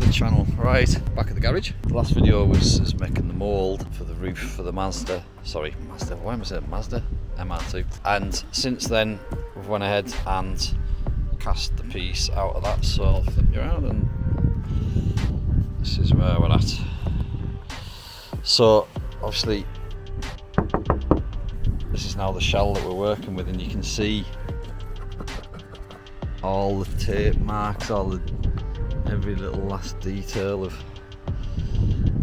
the channel. Right, back at the garage. The last video was making the mould for the roof for the Mazda. Why am I saying Mazda? MR2. And since then we've went ahead and cast the piece out of that, so I'll flip you around and this is where we're at. So obviously this is now the shell that we're working with, and you can see all the tape marks, every little last detail of.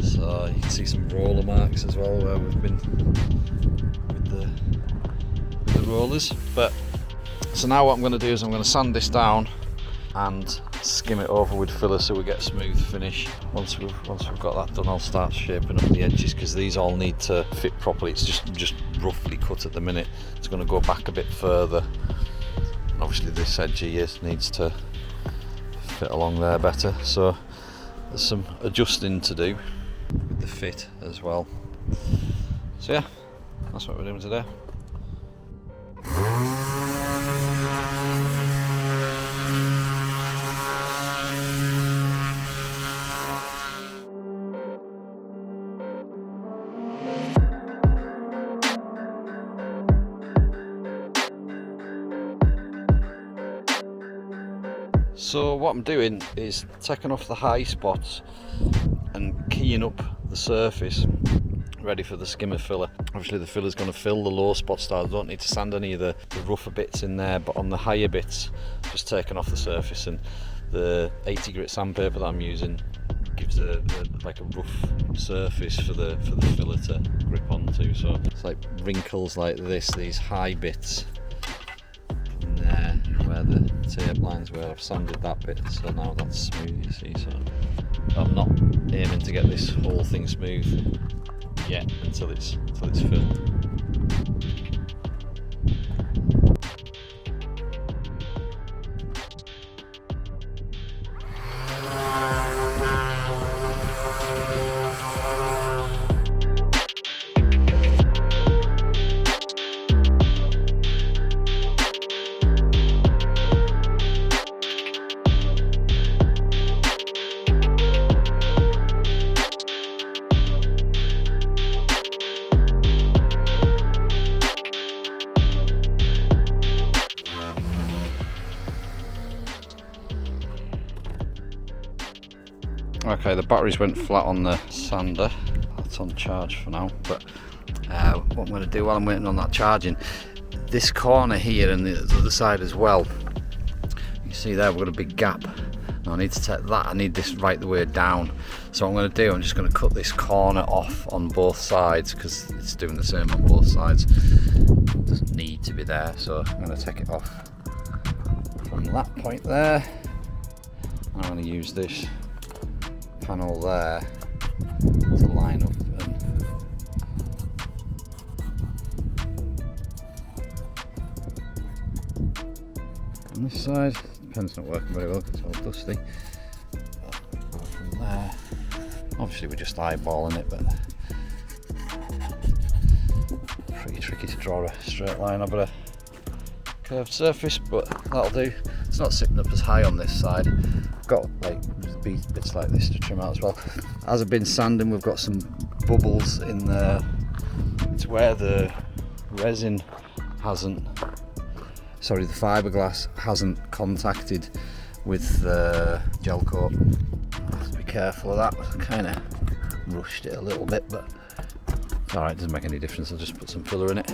So you can see some roller marks as well where we've been with the rollers. But so now what I'm going to do is I'm going to sand this down and skim it over with filler so we get a smooth finish. Once we've got that done, I'll start shaping up the edges, because these all need to fit properly. It's just roughly cut at the minute. It's going to go back a bit further, and obviously this edge here needs to fit along there better, so there's some adjusting to do with the fit as well. So yeah, that's what we're doing today. So what I'm doing is taking off the high spots and keying up the surface ready for the skimmer filler. Obviously the filler's going to fill the low spots down. I don't need to sand any of the rougher bits in there, but on the higher bits, just taking off the surface, and the 80 grit sandpaper that I'm using gives like a rough surface for the filler to grip onto. So it's like wrinkles like this, these high bits in there where the tape lines where I've sanded that bit, so now that's smooth, you see. So I'm not aiming to get this whole thing smooth yet until it's filled. Okay, the batteries went flat on the sander. That's on charge for now, but what I'm going to do while I'm waiting on that charging, this corner here and the other side as well, you see there we've got a big gap. Now I need to take that, I need this right the way down. So what I'm going to do, I'm just going to cut this corner off on both sides, because it's doing the same on both sides. It doesn't need to be there, so I'm going to take it off from that point there. I'm going to use this panel there to line up on this side. The pen's not working very well because it's all dusty. But from there, obviously we're just eyeballing it, but pretty tricky to draw a straight line over a curved surface, but that'll do. It's not sitting up as high on this side. Got like bits like this to trim out as well. As I've been sanding, we've got some bubbles in there. It's where the resin hasn't, sorry, the fiberglass hasn't contacted with the gel coat. Have to be careful of that. I kind of rushed it a little bit, but it's alright, doesn't make any difference. I'll just put some filler in it.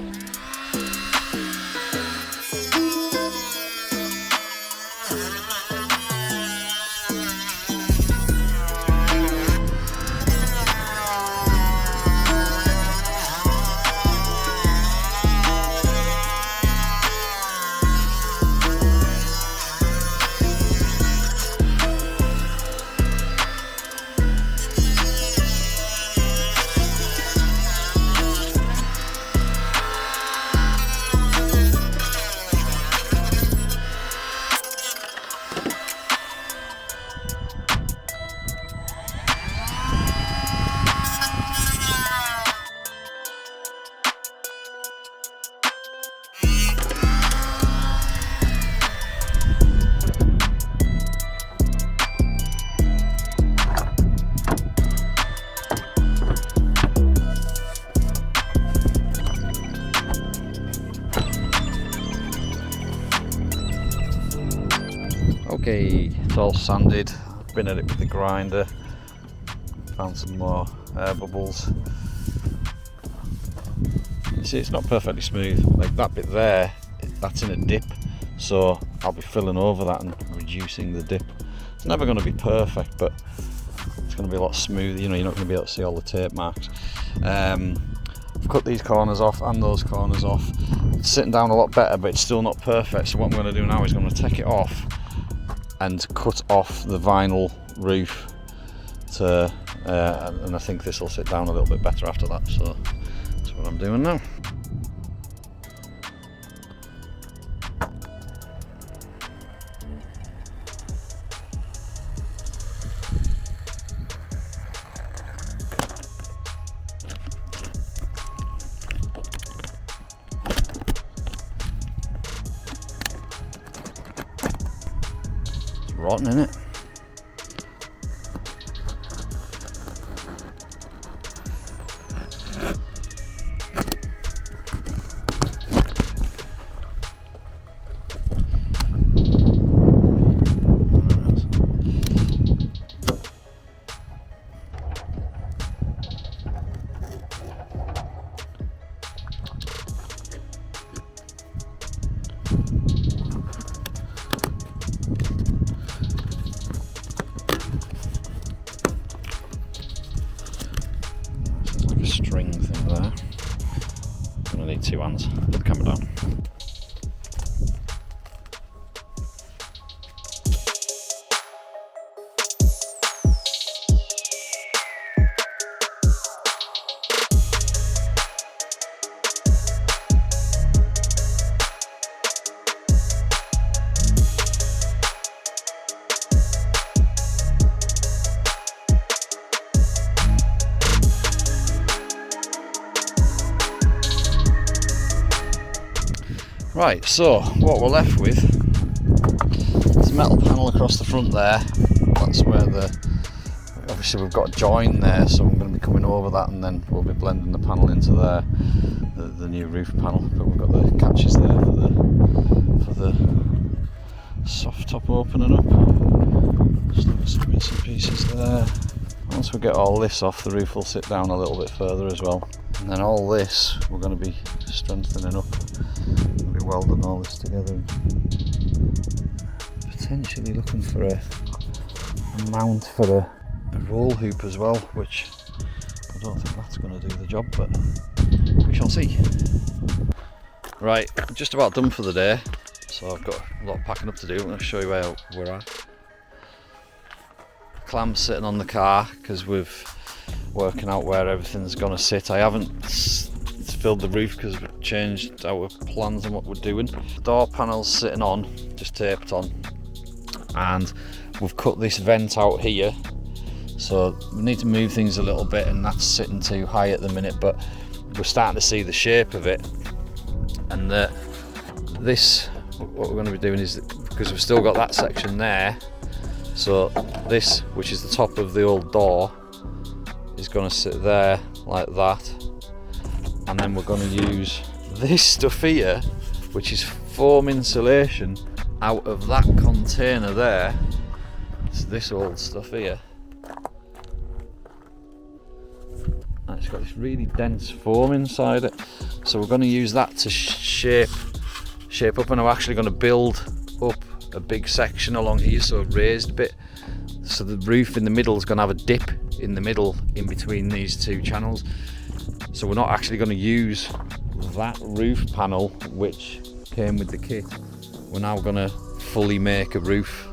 Okay, it's all sanded. Been at it with the grinder. Found some more air bubbles. You see, it's not perfectly smooth. Like that bit there, that's in a dip. So I'll be filling over that and reducing the dip. It's never going to be perfect, but it's going to be a lot smoother. You know, you're not going to be able to see all the tape marks. I've cut these corners off and those corners off. It's sitting down a lot better, but it's still not perfect. So what I'm going to do now is I'm going to take it off and cut off the vinyl roof to, and I think this will sit down a little bit better after that. So that's what I'm doing now. Rotten, isn't it? String thing there. I'm gonna need 2 hands. Put the camera down. Right, so what we're left with is a metal panel across the front there. That's where obviously we've got a joint there, so I'm going to be coming over that and then we'll be blending the panel into there, the new roof panel. But we've got the catches there for the soft top opening up. Just got some bits and pieces there. Once we get all this off, the roof will sit down a little bit further as well. And then all this we're going to be strengthening up. Welding all this together, potentially looking for a mount for a roll hoop as well, which I don't think that's going to do the job, but we shall see. Right, just about done for the day, so I've got a lot of packing up to do. I'm going to show you where we're at. Clamps sitting on the car because we're working out where everything's going to sit. I haven't filled the roof because we've changed our plans on what we're doing. The door panel's sitting on, just taped on, and we've cut this vent out here, so we need to move things a little bit, and that's sitting too high at the minute, but we're starting to see the shape of it. And this, what we're going to be doing is, because we've still got that section there, so this, which is the top of the old door, is going to sit there like that. And then we're going to use this stuff here, which is foam insulation, out of that container there. It's this old stuff here. And it's got this really dense foam inside it. So we're going to use that to shape up, and I'm actually going to build up a big section along here, so a raised bit. So the roof in the middle is going to have a dip in the middle in between these two channels. So we're not actually going to use that roof panel which came with the kit. We're now going to fully make a roof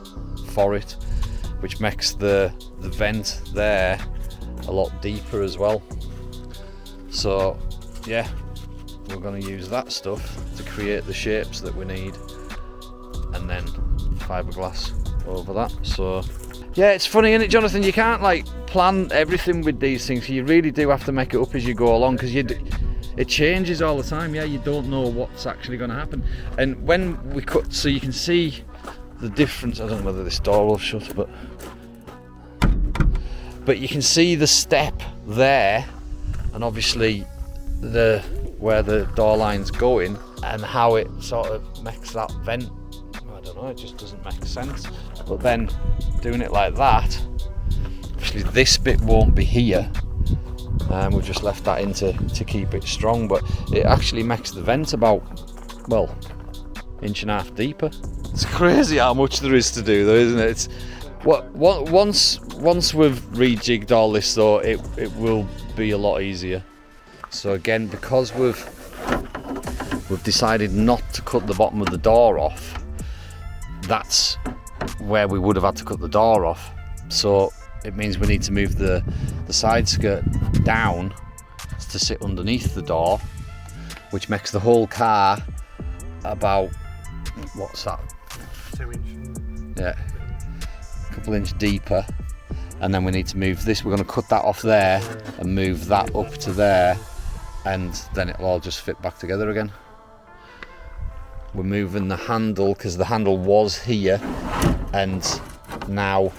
for it, which makes the vent there a lot deeper as well. So yeah, we're going to use that stuff to create the shapes that we need, and then fiberglass over that. So yeah, it's funny, isn't it, Jonathan? You can't like plan everything with these things. You really do have to make it up as you go along, because it changes all the time. Yeah, you don't know what's actually going to happen. And when we cut, so you can see the difference. I don't know whether this door will shut, but you can see the step there, and obviously where the door line's going, and how it sort of makes that vent. I don't know, it just doesn't make sense. But then doing it like that, actually this bit won't be here. We've just left that in to keep it strong, but it actually makes the vent about, well, 1.5 inches deeper. It's crazy how much there is to do though, isn't it? It's once we've rejigged all this though, it will be a lot easier. So again, because we've decided not to cut the bottom of the door off, that's where we would have had to cut the door off. So it means we need to move the side skirt down to sit underneath the door, which makes the whole car about, what's that? 2 inches. Yeah, a couple inch deeper. And then we need to move this, we're going to cut that off there and move that up to there, and then it'll all just fit back together again. We're moving the handle because the handle was here, and now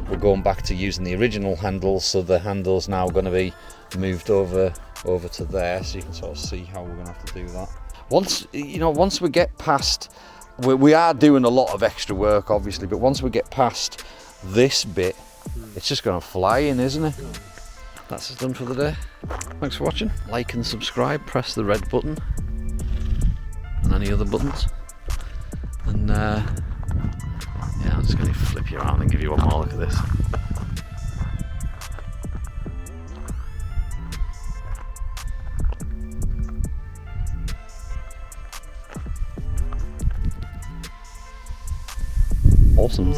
we're going back to using the original handle, so the handle's now going to be moved over to there, so you can sort of see how we're going to have to do that. Once we get past, we are doing a lot of extra work obviously, but once we get past this bit, it's just going to fly in, isn't it? That's us done for the day. Thanks for watching. Like and subscribe, press the red button and any other buttons, and yeah, I'm just going to flip you around and give you one more look at this. Awesome.